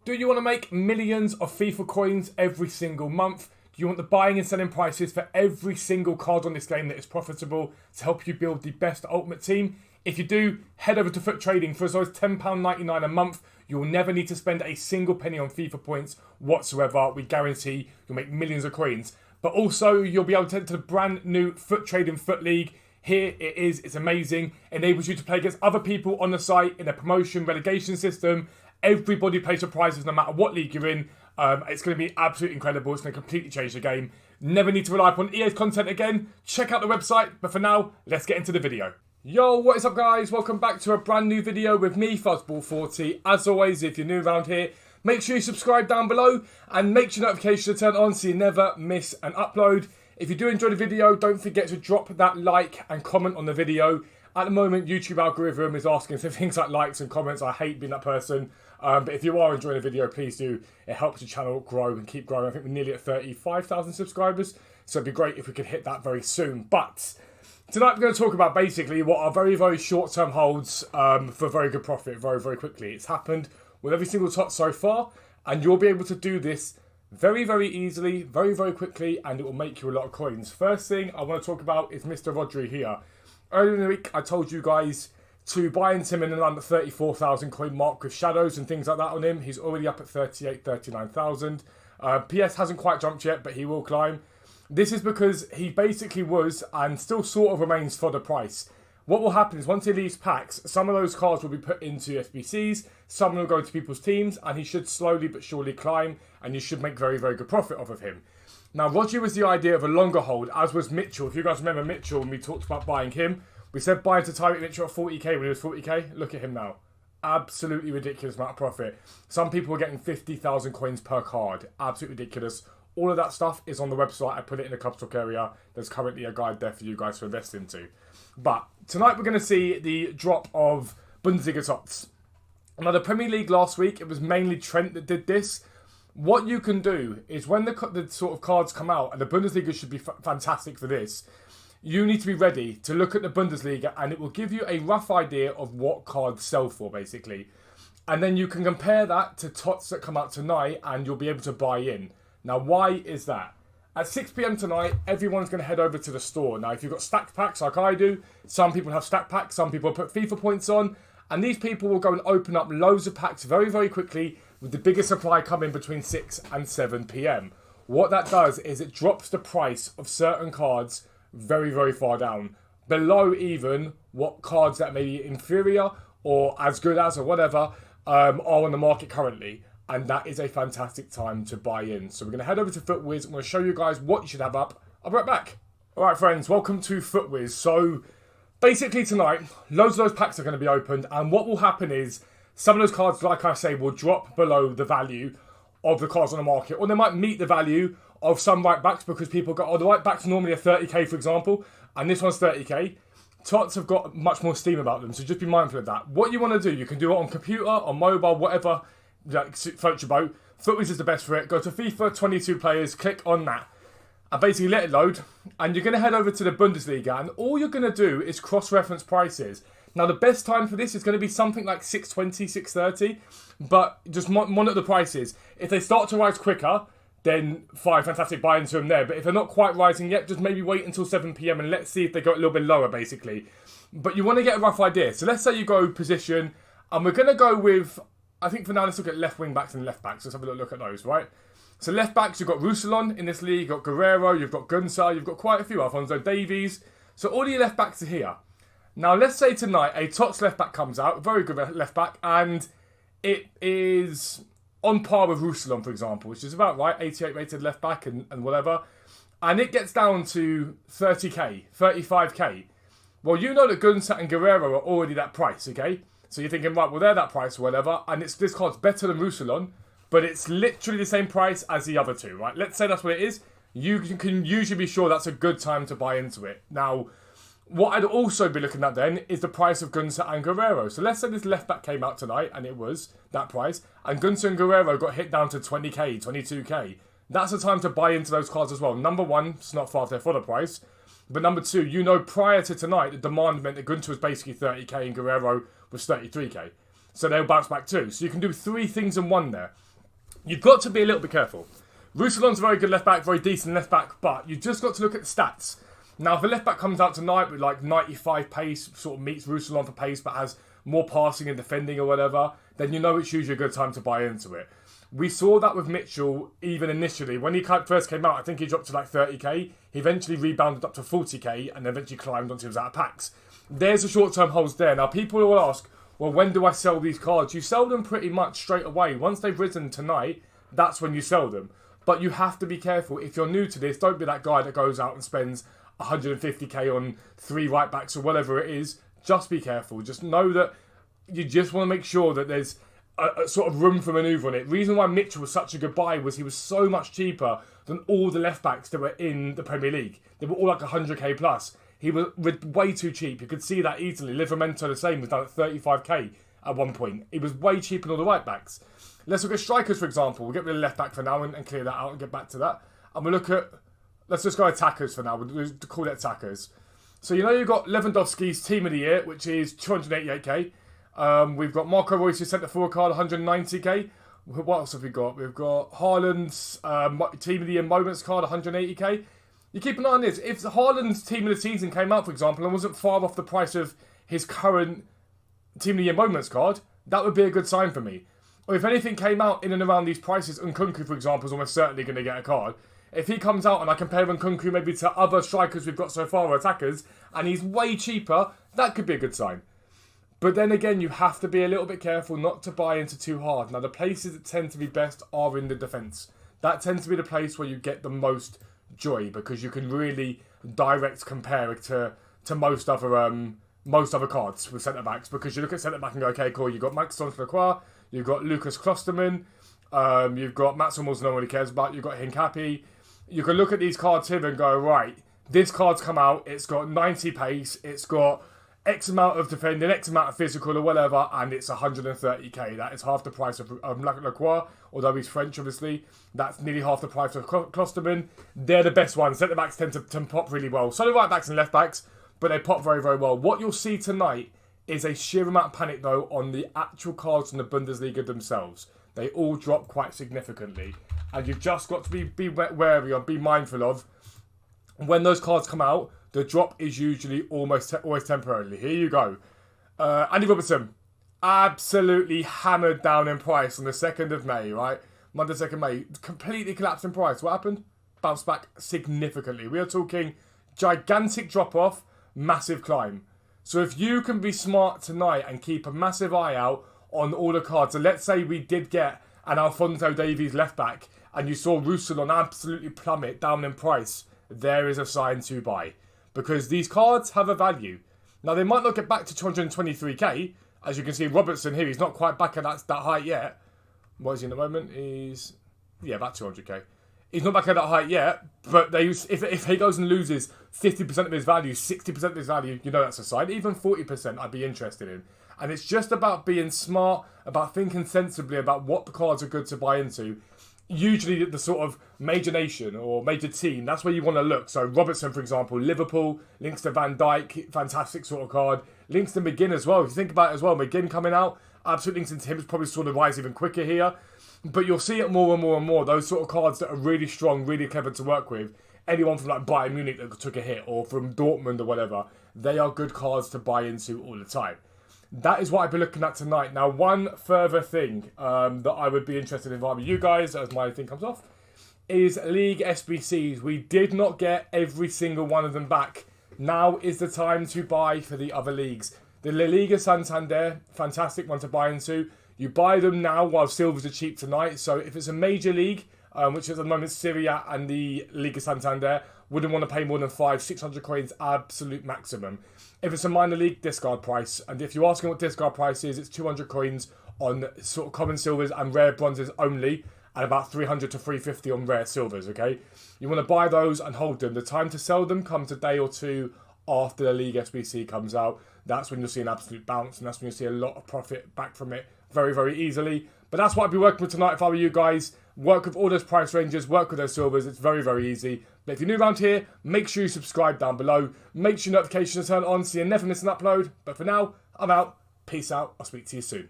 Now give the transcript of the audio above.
Do you want to make millions of FIFA coins every single month? Do you want the buying and selling prices for every single card on this game that is profitable to help you build the best ultimate team? If you do, head over to Foot Trading. For as low as £10.99 a month, you'll never need to spend a single penny on FIFA points whatsoever. We guarantee you'll make millions of coins. But also, you'll be able to enter the brand new Foot Trading Foot League. Here it is, it's amazing. Enables you to play against other people on the site in a promotion relegation system. Everybody plays for prizes no matter what league you're in. It's going to be absolutely incredible. It's going to completely change the game. Never need to rely upon EA's content again. Check out the website. But for now, let's get into the video. Yo, what is up guys? Welcome back to a brand new video with me, Fuzzball40. As always, if you're new around here, make sure you subscribe down below and make sure notifications are turned on so you never miss an upload. If you do enjoy the video, don't forget to drop that like and comment on the video. At the moment, YouTube algorithm is asking for things like likes and comments. I hate being that person. But if you are enjoying the video, please do. It helps the channel grow and keep growing. I think we're nearly at 35,000 subscribers. So it'd be great if we could hit that very soon. But tonight we're going to talk about basically what are very, very short-term holds for very good profit very, very quickly. It's happened with every single TOTS so far. And you'll be able to do this very, very easily, very, very quickly. And it will make you a lot of coins. First thing I want to talk about is Mr. Rodri here. Earlier in the week, I told you guys to buy into him in and around the 34,000 coin mark with shadows and things like that on him. He's already up at 38, 39,000. PS hasn't quite jumped yet, but he will climb. This is because he basically was and still sort of remains for the price. What will happen is once he leaves packs, some of those cards will be put into SBCs, some will go to people's teams, and he should slowly but surely climb, and you should make very, very good profit off of him. Now, Rodri was the idea of a longer hold, as was Mitchell. If you guys remember Mitchell, when we talked about buying him, we said buy into Tyreek Mitchell at 40k when he was 40k. Look at him now. Absolutely ridiculous amount of profit. Some people are getting 50,000 coins per card. Absolutely ridiculous. All of that stuff is on the website. I put it in the club stock area. There's currently a guide there for you guys to invest into. But tonight we're going to see the drop of Bundesliga TOTS. Now, the Premier League last week, it was mainly Trent that did this. What you can do is when the sort of cards come out, and the Bundesliga should be fantastic for this, you need to be ready to look at the Bundesliga and it will give you a rough idea of what cards sell for, basically. And then you can compare that to TOTS that come out tonight and you'll be able to buy in. Now, why is that? At 6 PM tonight, everyone's going to head over to the store. Now, if you've got stacked packs like I do, some people have stacked packs, some people put FIFA points on, and these people will go and open up loads of packs very, very quickly with the biggest supply coming between 6 and 7 PM. What that does is it drops the price of certain cards very, very far down. Below even what cards that may be inferior or as good as or whatever are on the market currently. And that is a fantastic time to buy in. So we're going to head over to FootWiz. I'm going to show you guys what you should have up. I'll be right back. Alright friends, welcome to FootWiz. So basically tonight, loads of those packs are going to be opened. And what will happen is some of those cards, like I say, will drop below the value of the cards on the market. Or they might meet the value of some right backs because people go, oh, the right backs normally are 30k, for example, and this one's 30k. TOTS have got much more steam about them, so just be mindful of that. What you want to do, you can do it on computer, on mobile, whatever, like, floats your boat. FootWiz is the best for it. Go to FIFA, 22 players, click on that, and basically let it load, and you're going to head over to the Bundesliga, and all you're going to do is cross-reference prices. Now, the best time for this is going to be something like 6:20, 6:30, but just monitor the prices. If they start to rise quicker, then fine, fantastic, buy into them there. But if they're not quite rising yet, just maybe wait until 7 PM and let's see if they go a little bit lower, basically. But you want to get a rough idea. So let's say you go position, and we're going to go with, I think for now, let's look at left wing backs and left backs. Let's have a little look at those, right? So left backs, you've got Roussillon in this league, you've got Guerrero, you've got Gunsa, you've got quite a few, Alphonso Davies. So all your left backs are here. Now, let's say tonight a TOTS left back comes out, a very good left back, and it is on par with Roussillon, for example, which is about right, 88 rated left back and whatever. And it gets down to 30k, 35k. Well, you know that Gunsa and Guerrero are already that price, okay? So you're thinking, right, well, they're that price or whatever. And this card's better than Roussillon, but it's literally the same price as the other two, right? Let's say that's what it is. You can usually be sure that's a good time to buy into it. Now, what I'd also be looking at then is the price of Gunsa and Guerrero. So let's say this left back came out tonight and it was that price, and Gunsa and Guerrero got hit down to 20k, 22k. That's the time to buy into those cards as well. Number one, it's not far off their fodder price. But number two, you know prior to tonight, the demand meant that Gunsa was basically 30k and Guerrero was 33k. So they'll bounce back too. So you can do three things in one there. You've got to be a little bit careful. Roussillon's a very good left back, very decent left back, but you've just got to look at the stats. Now, if a left back comes out tonight with like 95 pace, sort of meets Roussillon for pace, but has more passing and defending or whatever, then you know it's usually a good time to buy into it. We saw that with Mitchell even initially. When he first came out, I think he dropped to like 30k. He eventually rebounded up to 40k and eventually climbed onto his out of packs. There's a short-term holds there. Now, people will ask, well, when do I sell these cards? You sell them pretty much straight away. Once they've risen tonight, that's when you sell them. But you have to be careful. If you're new to this, don't be that guy that goes out and spends 150k on 3 right backs or whatever it is. Just be careful. Just know that you just want to make sure that there's a sort of room for manoeuvre on it. The reason why Mitchell was such a good buy was he was so much cheaper than all the left backs that were in the Premier League. They were all like 100k plus. He was way too cheap. You could see that easily. Livramento the same, was down at 35k at one point. He was way cheaper than all the right backs. Let's look at strikers, for example. We'll get rid of left back for now and clear that out and get back to that. And we'll look at, let's just go attackers for now. We'll call it attackers. So you know you've got Lewandowski's team of the year, which is 288k. We've got Marco Reus's centre forward card, 190k. What else have we got? We've got Haaland's team of the year moments card, 180k. You keep an eye on this. If Haaland's team of the season came out, for example, and wasn't far off the price of his current team of the year moments card, that would be a good sign for me. Or if anything came out in and around these prices, Nkunku, for example, is almost certainly going to get a card. If he comes out and I compare Nkunku maybe to other strikers we've got so far, or attackers, and he's way cheaper, that could be a good sign. But then again, you have to be a little bit careful not to buy into too hard. Now, the places that tend to be best are in the defence. That tends to be the place where you get the most joy, because you can really direct compare it to most other cards with centre-backs. Because you look at centre-back and go, okay, cool, you've got Maxence Lacroix, you've got Lucas Klosterman, you've got Mats Hummels no one really cares about, you've got Hincapie. You can look at these cards here and go, right, this card's come out, it's got 90 pace, it's got X amount of defending, X amount of physical or whatever, and it's 130k. That is half the price of Lacroix, although he's French, obviously. That's nearly half the price of Klosterman. They're the best ones. Centre-backs tend to pop really well. So do right-backs and left-backs, but they pop very, very well. What you'll see tonight is a sheer amount of panic, though, on the actual cards in the Bundesliga themselves. They all drop quite significantly. And you've just got to be wary of, be mindful of, when those cards come out, the drop is usually always temporarily. Here you go. Andy Robertson, absolutely hammered down in price on the 2nd of May, right? Monday, 2nd May, completely collapsed in price. What happened? Bounced back significantly. We are talking gigantic drop-off, massive climb. So if you can be smart tonight and keep a massive eye out on all the cards, so let's say we did get an Alphonso Davies left-back and you saw Roussillon absolutely plummet down in price, there is a sign to buy. Because these cards have a value. Now, they might not get back to 223k. As you can see, Robertson here, he's not quite back at that height yet. What is he in the moment? He's, about 200k. He's not back at that height yet, but if he goes and loses 50% of his value, 60% of his value, you know that's a sign. Even 40% I'd be interested in. And it's just about being smart, about thinking sensibly about what the cards are good to buy into. Usually the sort of major nation or major team, that's where you want to look. So Robertson, for example, Liverpool, links to Van Dijk, fantastic sort of card. Links to McGinn as well. If you think about it as well, McGinn coming out, absolutely links into him is probably sort of rise even quicker here. But you'll see it more and more and more. Those sort of cards that are really strong, really clever to work with. Anyone from like Bayern Munich that took a hit or from Dortmund or whatever, they are good cards to buy into all the time. That is what I've been looking at tonight. Now, one further thing that I would be interested in with you guys, as my thing comes off, is League SBCs. We did not get every single one of them back. Now is the time to buy for the other leagues. The La Liga Santander, fantastic one to buy into. You buy them now while silvers are cheap tonight. So if it's a major league, which is at the moment Syria and the Liga Santander, wouldn't want to pay more than 500-600 coins, absolute maximum. If it's a minor league, discard price. And if you're asking what discard price is, it's 200 coins on sort of common silvers and rare bronzes only, and about 300 to 350 on rare silvers, okay? You want to buy those and hold them. The time to sell them comes a day or two after the League SBC comes out. That's when you'll see an absolute bounce, and that's when you'll see a lot of profit back from it very, very easily. But that's what I'd be working with tonight if I were you guys. Work with all those price ranges, work with those silvers. It's very, very easy. But if you're new around here, make sure you subscribe down below. Make sure your notifications are turned on so you never miss an upload. But for now, I'm out. Peace out. I'll speak to you soon.